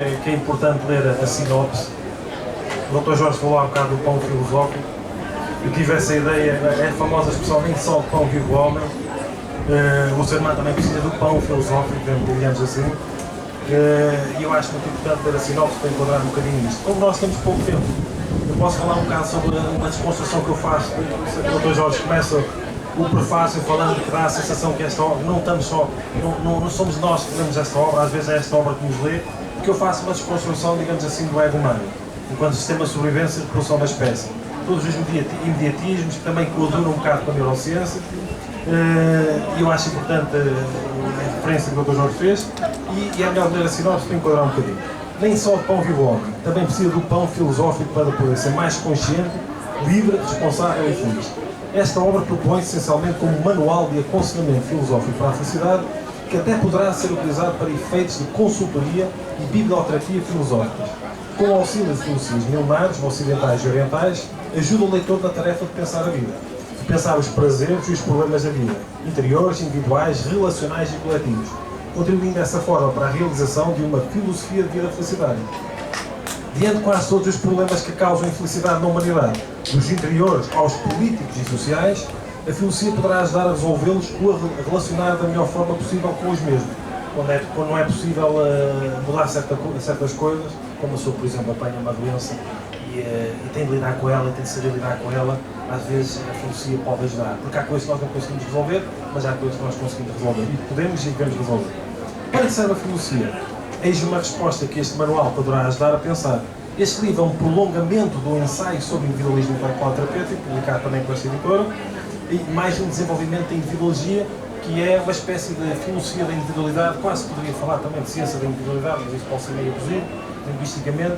Que é importante ler a sinopse. O Dr. Jorge falou há um bocado do pão filosófico. Eu tive essa ideia, é a famosa expressão, nem só o pão vive o homem. O ser humano também precisa do pão filosófico, digamos assim. E eu acho muito importante ler a sinopse para enquadrar um bocadinho isto. Como nós temos pouco tempo, eu posso falar um bocado sobre uma desconstrução que eu faço. O Dr. Jorge começa o prefácio falando que dá a sensação que esta obra, não estamos só, não somos nós que lemos esta obra, às vezes é esta obra que nos lê, porque eu faço uma desconstrução, digamos assim, do ego humano, enquanto sistema de sobrevivência e reprodução da espécie. Todos os imediatismos que também coadunam um bocado com a neurociência, e eu acho importante a referência que o Dr. Jorge fez, e é melhor ler a sinopse para enquadrar um bocadinho. Nem só o pão vive o homem, também precisa do pão filosófico para poder ser mais consciente, livre, responsável e feliz. Esta obra propõe-se essencialmente como um manual de aconselhamento filosófico para a felicidade, que até poderá ser utilizado para efeitos de consultoria e biblioterapia filosóficas. Com o auxílio de filosofias milenares, ocidentais e orientais, ajuda o leitor na tarefa de pensar a vida, de pensar os prazeres e os problemas da vida, interiores, individuais, relacionais e coletivos, contribuindo dessa forma para a realização de uma filosofia de vida felicidade. Diante de quase todos os problemas que causam infelicidade na humanidade, dos interiores aos políticos e sociais, a filosofia poderá ajudar a resolvê-los ou a relacionar da melhor forma possível com os mesmos. Quando não é possível mudar certas coisas, como a pessoa, por exemplo, apanha uma doença e tem de lidar com ela, e tem de saber lidar com ela, às vezes a filosofia pode ajudar. Porque há coisas que nós não conseguimos resolver, mas há coisas que nós conseguimos resolver. E podemos e devemos resolver. Para que serve a filosofia? Eis uma resposta que este manual poderá ajudar a pensar. Este livro é um prolongamento do ensaio sobre individualismo intelectual terapêutico, publicado também por esta editora, e mais um desenvolvimento da individuologia, que é uma espécie de filosofia da individualidade. Quase poderia falar também de ciência da individualidade, mas isso pode ser meio abusivo, linguisticamente.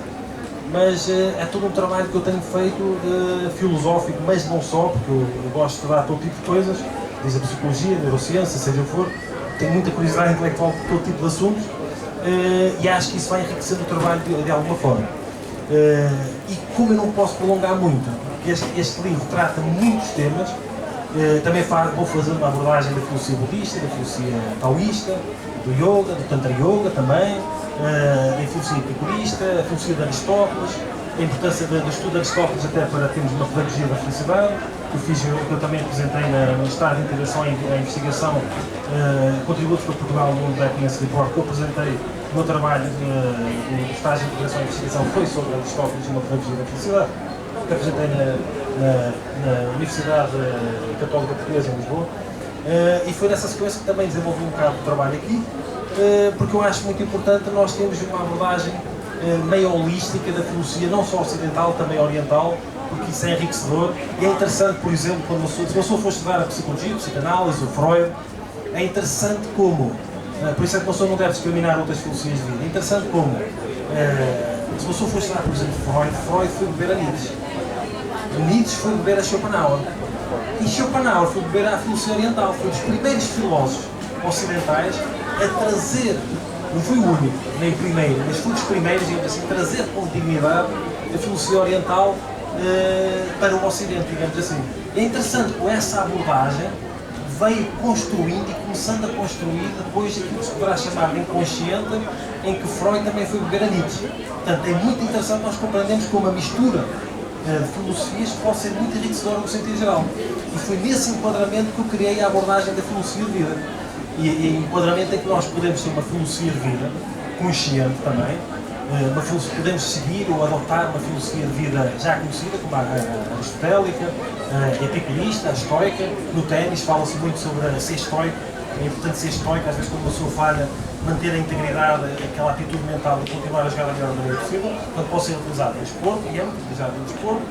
Mas é todo um trabalho que eu tenho feito filosófico, mas não só, porque eu gosto de estudar todo tipo de coisas, desde a psicologia, a neurociência, seja o que for. Tenho muita curiosidade intelectual por todo tipo de assuntos, e acho que isso vai enriquecendo o trabalho de alguma forma. E como eu não posso prolongar muito, porque este livro trata muitos temas, também vou fazer uma abordagem da filosofia budista, da filosofia taoísta, do yoga, do tantra yoga também, da filosofia epicurista, a filosofia de Aristóteles, a importância do estudo de Aristóteles até para termos uma pedagogia da felicidade, que eu também apresentei no estado de integração e investigação, contributos para Portugal no mundo da Evidence Report, que eu apresentei. O meu trabalho do estágio de integração e investigação foi sobre Aristóteles e uma pedagogia da felicidade, que apresentei na Universidade Católica Portuguesa em Lisboa, e foi nessa sequência que também desenvolvi um bocado de trabalho aqui, porque eu acho muito importante nós termos uma abordagem meio holística da filosofia, não só ocidental, também oriental, porque isso é enriquecedor. E é interessante, por exemplo, se uma pessoa for estudar a psicologia, a psicanálise, o Freud, é interessante como, por isso é que uma pessoa não deve discriminar outras filosofias de vida, é interessante como, se uma pessoa for estudar, por exemplo, Freud foi beber a Nietzsche. Nietzsche foi beber a Schopenhauer. E Schopenhauer foi beber a filosofia oriental. Foi um dos primeiros filósofos ocidentais a trazer, não foi o único, nem o primeiro, mas foi um dos primeiros, digamos assim, a trazer continuidade da filosofia oriental para o Ocidente, digamos assim. E é interessante que essa abordagem veio construindo e começando a construir depois daquilo que se poderá chamar de inconsciente, em que Freud também foi beber a Nietzsche. Portanto, é muito interessante nós compreendermos como a mistura de filosofias pode ser muito enriquecedora no sentido geral. E foi nesse enquadramento que eu criei a abordagem da filosofia de vida. E enquadramento em que nós podemos ter uma filosofia de vida consciente também, podemos seguir ou adotar uma filosofia de vida já conhecida, como a aristotélica, a epicurista, a estoica. No ténis fala-se muito sobre ser estoico, é importante ser estoico, às vezes quando uma pessoa falha, manter a integridade, aquela atitude mental de continuar a jogar da melhor maneira possível. Portanto, pode ser utilizado no desporto, e é muito utilizado no desporto,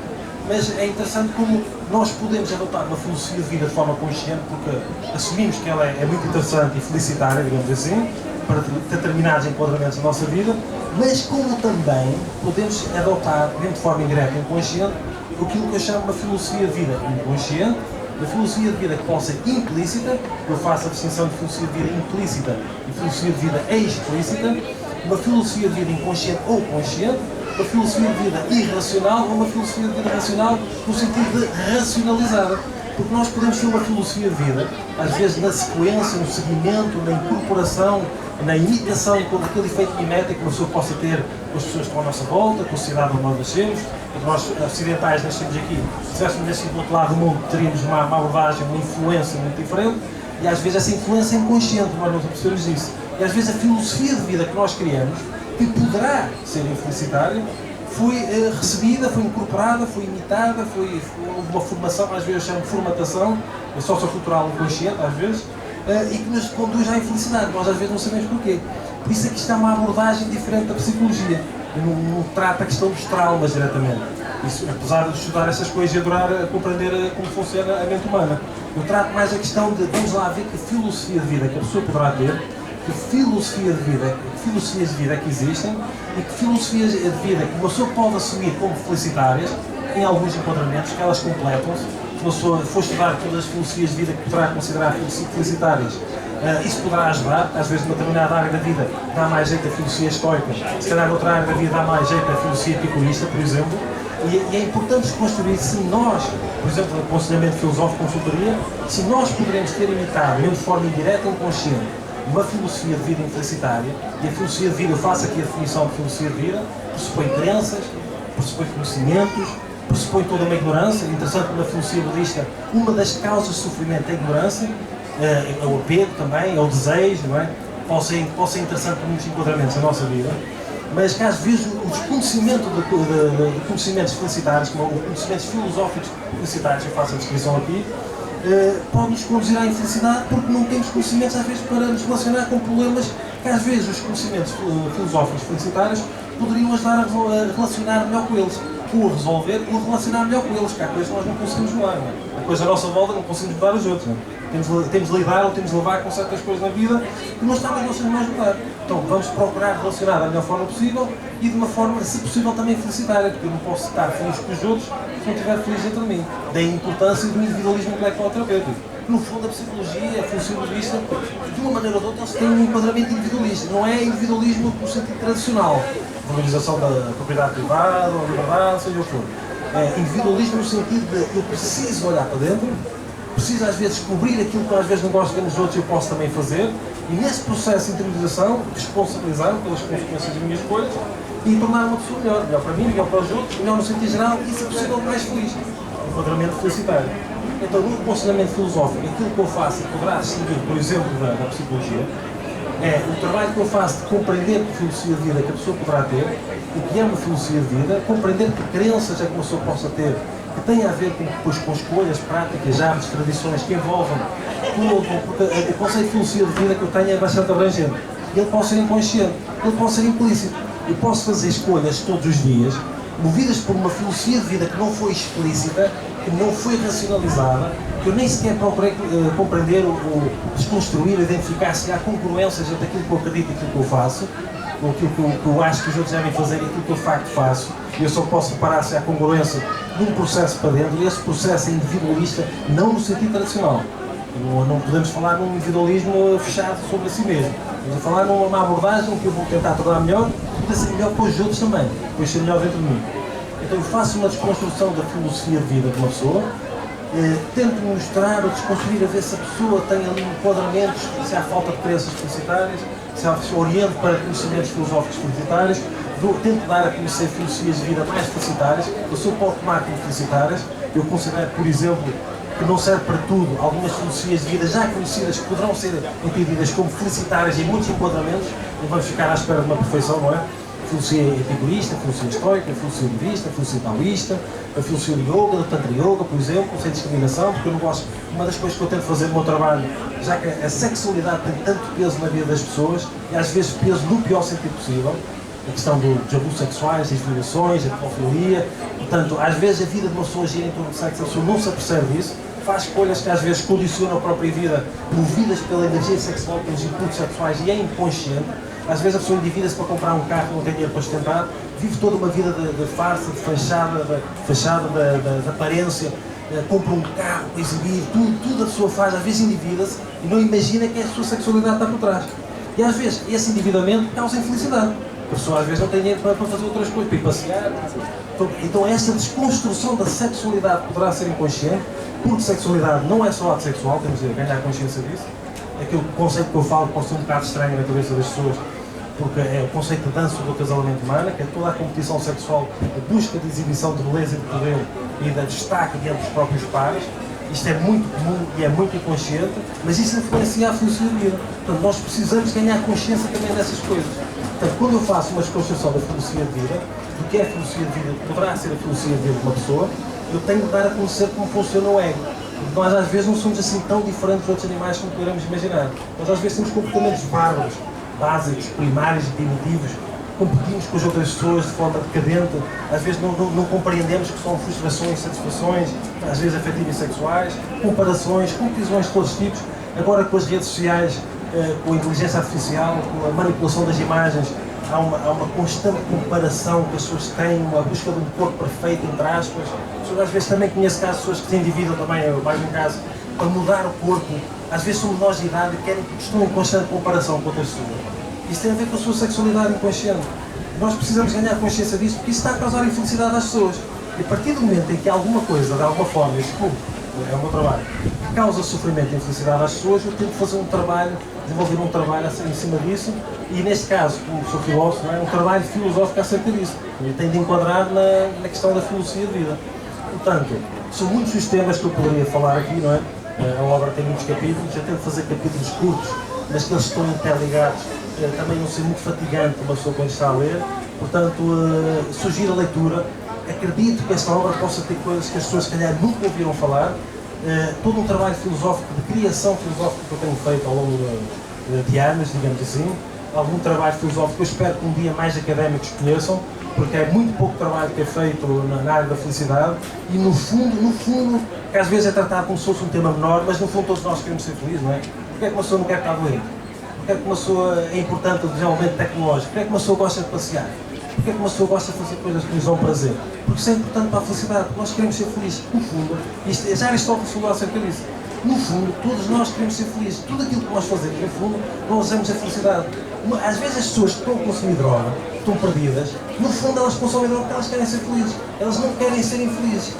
mas é interessante como nós podemos adotar uma filosofia de vida de forma consciente, porque assumimos que ela é muito interessante e felicitária, digamos assim, para determinados enquadramentos da nossa vida, mas como também podemos adotar, mesmo de forma indireta e inconsciente, aquilo que eu chamo uma filosofia de vida inconsciente, uma filosofia de vida que pode ser implícita, eu faço a distinção de filosofia de vida implícita e filosofia de vida explícita, uma filosofia de vida inconsciente ou consciente, uma filosofia de vida irracional ou uma filosofia de vida racional no sentido de racionalizar. Porque nós podemos ter uma filosofia de vida, às vezes na sequência, no seguimento, na incorporação na imitação, com aquele efeito mimético que uma pessoa possa ter com as pessoas que estão à nossa volta, com a sociedade onde nós nascemos. Nós, ocidentais, nascemos aqui. Se tivéssemos nascido do outro lado do mundo, teríamos uma abordagem, uma influência muito diferente, e às vezes essa influência é inconsciente, nós não percebemos isso. E às vezes a filosofia de vida que nós criamos, que poderá ser infelicitária, foi recebida, foi incorporada, foi imitada, foi uma formação, às vezes chama de formatação, sociocultural inconsciente, às vezes, e que nos conduz à infelicidade. Nós às vezes não sabemos porquê. Por isso é que isto é uma abordagem diferente da psicologia. Não trata a questão dos traumas diretamente. Isso, apesar de estudar essas coisas e adorar compreender como funciona a mente humana. Eu trato mais a questão de, vamos lá ver que filosofia de vida que a pessoa poderá ter, que filosofias de vida que existem e que filosofias de vida que uma pessoa pode assumir como felicitárias, em alguns enquadramentos, que elas completam-se. Se uma pessoa for estudar todas as filosofias de vida que poderá considerar felicitárias, isso poderá ajudar. Às vezes, numa determinada área da vida dá mais jeito a filosofia estoica, se calhar noutra área da vida dá mais jeito a filosofia epicurista, por exemplo. E é importante construir, se nós, por exemplo, no aconselhamento filosófico, consultoria, se nós poderemos ter imitado, mesmo de forma indireta e inconsciente, uma filosofia de vida infelicitária, e a filosofia de vida, eu faço aqui a definição de filosofia de vida, pressupõe crenças, pressupõe conhecimentos, pressupõe toda uma ignorância. Interessante que na filosofia budista, uma das causas de sofrimento é a ignorância, é o apego também, é o desejo, não é? Pode ser interessante para muitos enquadramentos da nossa vida, mas que às vezes o desconhecimento de conhecimentos felicitários, como os conhecimentos filosóficos felicitários, eu faço a descrição aqui, pode nos conduzir à infelicidade porque não temos conhecimentos às vezes para nos relacionar com problemas que às vezes os conhecimentos filosóficos felicitários poderiam ajudar a relacionar melhor com eles, ou a resolver, ou a relacionar melhor com eles, que há coisas que nós não conseguimos mudar, não é? Há coisas à nossa volta não conseguimos mudar os outros, não é? Temos de lidar ou temos de levar com certas coisas na vida que não estão nas nossas mãos de mudar. Então vamos procurar relacionar da melhor forma possível e de uma forma, se possível, também felicitária, porque eu não posso estar feliz com os outros se não estiver feliz dentro de mim. Daí a importância do individualismo intelectual terapêutico. No fundo, a psicologia, a filosofia budista, de uma maneira ou de outra, eles têm um enquadramento individualista. Não é individualismo no sentido tradicional, valorização da propriedade privada, ou liberdade, seja o que for. É individualismo no sentido de eu preciso olhar para dentro, preciso às vezes descobrir aquilo que eu às vezes não gosto de ver nos outros e eu posso também fazer, e nesse processo de interiorização, responsabilizar-me pelas consequências das minhas escolhas e tornar uma pessoa melhor, melhor para mim, melhor para os outros, melhor no sentido geral e, se possível, mais feliz. Enquadramento felicitário. Então, no aconselhamento filosófico, aquilo que eu faço e poderá distinguir, por exemplo, da psicologia, é o trabalho que eu faço de compreender que filosofia de vida que a pessoa poderá ter, o que é uma filosofia de vida, compreender que crenças é que uma pessoa possa ter, que tem a ver com escolhas, práticas, hábitos, tradições que envolvem tudo, porque o conceito de filosofia de vida que eu tenho é bastante abrangente. Ele pode ser inconsciente, ele pode ser implícito. Eu posso fazer escolhas todos os dias, movidas por uma filosofia de vida que não foi explícita, que não foi racionalizada, que eu nem sequer procurei compreender ou desconstruir, identificar se há congruências entre aquilo que eu acredito e aquilo que eu faço, ou aquilo que eu acho que os outros devem fazer e aquilo que eu de facto faço. Eu só posso reparar se há congruência de um processo para dentro, e esse processo é individualista, não no sentido tradicional. Não podemos falar num individualismo fechado sobre si mesmo. Vamos a falar numa abordagem que eu vou tentar tornar melhor, para ser melhor para os outros também, para ser melhor dentro de mim. Então eu faço uma desconstrução da filosofia de vida de uma pessoa, tento mostrar ou desconstruir a ver se a pessoa tem ali enquadramentos, se há falta de crenças felicitárias, se há oriente para conhecimentos filosóficos felicitários, tento dar a conhecer filosofias de vida mais felicitárias. A pessoa pode tomar como felicitárias. Eu considero, por exemplo, que não serve para tudo. Algumas filosofias de vida já conhecidas que poderão ser entendidas como felicitárias em muitos enquadramentos, não vamos ficar à espera de uma perfeição, não é? A filosofia epicurista, a filosofia estoica, a filosofia budista, a filosofia taoísta, a filosofia de yoga, do tantra yoga, por exemplo, sem discriminação, porque eu não gosto. Uma das coisas que eu tento fazer no meu trabalho, já que a sexualidade tem tanto peso na vida das pessoas, e às vezes peso no pior sentido possível, a questão dos abusos sexuais, das violações, a pedofilia, portanto, às vezes a vida de uma pessoa gira em torno de sexo, a pessoa não se apercebe disso, faz escolhas que às vezes condicionam a própria vida, movidas pela energia sexual, pelos impulsos sexuais, e é inconsciente. Às vezes a pessoa endivida-se para comprar um carro, não tem dinheiro para sustentar, vive toda uma vida de farsa, de fachada, de aparência, compra um carro para exibir, tudo a pessoa faz, às vezes endivida-se e não imagina que a sua sexualidade está por trás. E às vezes esse endividamento causa infelicidade. A pessoa às vezes não tem dinheiro para fazer outras coisas, para ir passear. Então essa desconstrução da sexualidade poderá ser inconsciente, porque sexualidade não é só ato sexual, temos de ganhar consciência disso. aquele conceito que eu falo pode ser um bocado estranho na cabeça das pessoas, porque é o conceito de dança do acasalamento humano, que é toda a competição sexual, a busca de exibição de beleza e de poder e de destaque entre os próprios pares. Isto é muito comum e é muito inconsciente, mas isso influencia a filosofia de vida. Portanto, nós precisamos ganhar consciência também dessas coisas. Portanto, quando eu faço uma desconstrução da filosofia de vida, do que é a filosofia de vida, que poderá ser a filosofia de vida de uma pessoa, eu tenho de dar a conhecer como funciona o ego. Porque nós às vezes não somos assim tão diferentes dos outros animais como poderemos imaginar. Nós às vezes temos comportamentos bárbaros, básicos, primários, primitivos, competimos com as outras pessoas de forma decadente, às vezes não compreendemos que são frustrações, satisfações, às vezes afetivas e sexuais, comparações, competições de todos os tipos. Agora com as redes sociais, com a inteligência artificial, com a manipulação das imagens, há uma constante comparação que as pessoas têm, a busca de um corpo perfeito, entre aspas. Às vezes também conheço casos de pessoas que se endividam também, mais um caso, para mudar o corpo. Às vezes são menores de idade e estão em constante comparação com outras pessoas. Isso tem a ver com a sua sexualidade inconsciente. Nós precisamos ganhar consciência disso porque isso está a causar infelicidade às pessoas. E a partir do momento em que alguma coisa, de alguma forma, este clube, é o meu trabalho, causa sofrimento e infelicidade às pessoas, eu tento fazer um trabalho, desenvolver um trabalho em cima disso e, neste caso, como sou filósofo, um trabalho filosófico acerca disso. Eu tenho de enquadrar na questão da filosofia de vida. Portanto, são muitos os temas que eu poderia falar aqui, não é? A obra tem muitos capítulos, eu tento fazer capítulos curtos, mas que eles estão interligados, também não ser muito fatigante uma pessoa quando está a ler. Portanto, sugiro a leitura. Acredito que esta obra possa ter coisas que as pessoas, se calhar, nunca ouviram falar. Todo um trabalho filosófico, de criação filosófica que eu tenho feito ao longo de anos, digamos assim. Algum trabalho filosófico que eu espero que um dia mais académicos conheçam, porque é muito pouco trabalho que é feito na área da felicidade e no fundo, que às vezes é tratado como se fosse um tema menor, mas no fundo todos nós queremos ser felizes, não é? Porque é que uma pessoa não quer estar doente? Porque é que uma pessoa é importante o desenvolvimento tecnológico? Porque é que uma pessoa gosta de passear? Porque é que uma pessoa gosta de fazer coisas que nos dão prazer? Porque isso é importante para a felicidade, porque nós queremos ser felizes. No fundo, já Aristóteles falou acerca disso. No fundo, todos nós queremos ser felizes. Tudo aquilo que nós fazemos, no fundo, nós usamos a felicidade. Às vezes as pessoas que estão a consumir droga, estão perdidas, no fundo elas consomem droga porque elas querem ser felizes. Elas não querem ser infelizes.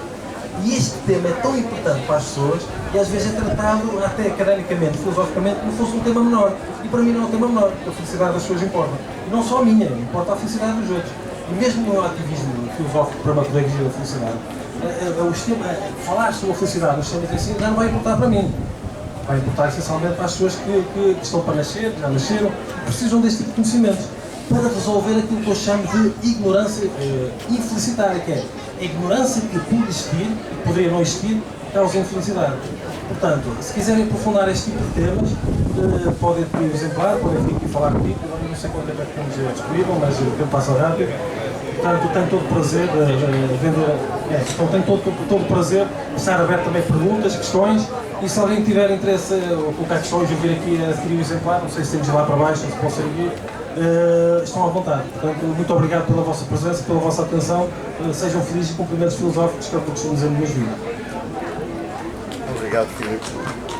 E este tema é tão importante para as pessoas e às vezes é tratado até academicamente, filosoficamente, como se fosse um tema menor. E para mim não é um tema menor, porque a felicidade das pessoas importa. E não só a minha, importa a felicidade dos outros. E mesmo no meu ativismo filosófico para a pedagogia da felicidade, falar sobre a felicidade nos sistemas de ensino já não vai importar para mim. Vai importar essencialmente para as pessoas que estão para nascer, que já nasceram, precisam deste tipo de conhecimentos para resolver aquilo que eu chamo de ignorância infelicitária, que é a ignorância que por existir, e poderia não existir, causa infelicidade. Portanto, se quiserem aprofundar este tipo de temas, podem pedir o exemplar, podem vir aqui falar comigo. Eu não sei quanto tempo é que temos disponível, mas o tempo passa rápido. Portanto, tenho todo o prazer de vender. Então, tenho todo o prazer de estar aberto também a perguntas, questões. E se alguém tiver interesse ou colocar questões, eu vir aqui a adquirir o exemplar, não sei se temos de ir lá para baixo, se possam ir. Estão à vontade. Portanto, muito obrigado pela vossa presença, pela vossa atenção. Sejam felizes e cumprimentos filosóficos que é o que eu costumo dizer nos meus vídeos. Obrigado, Filipe.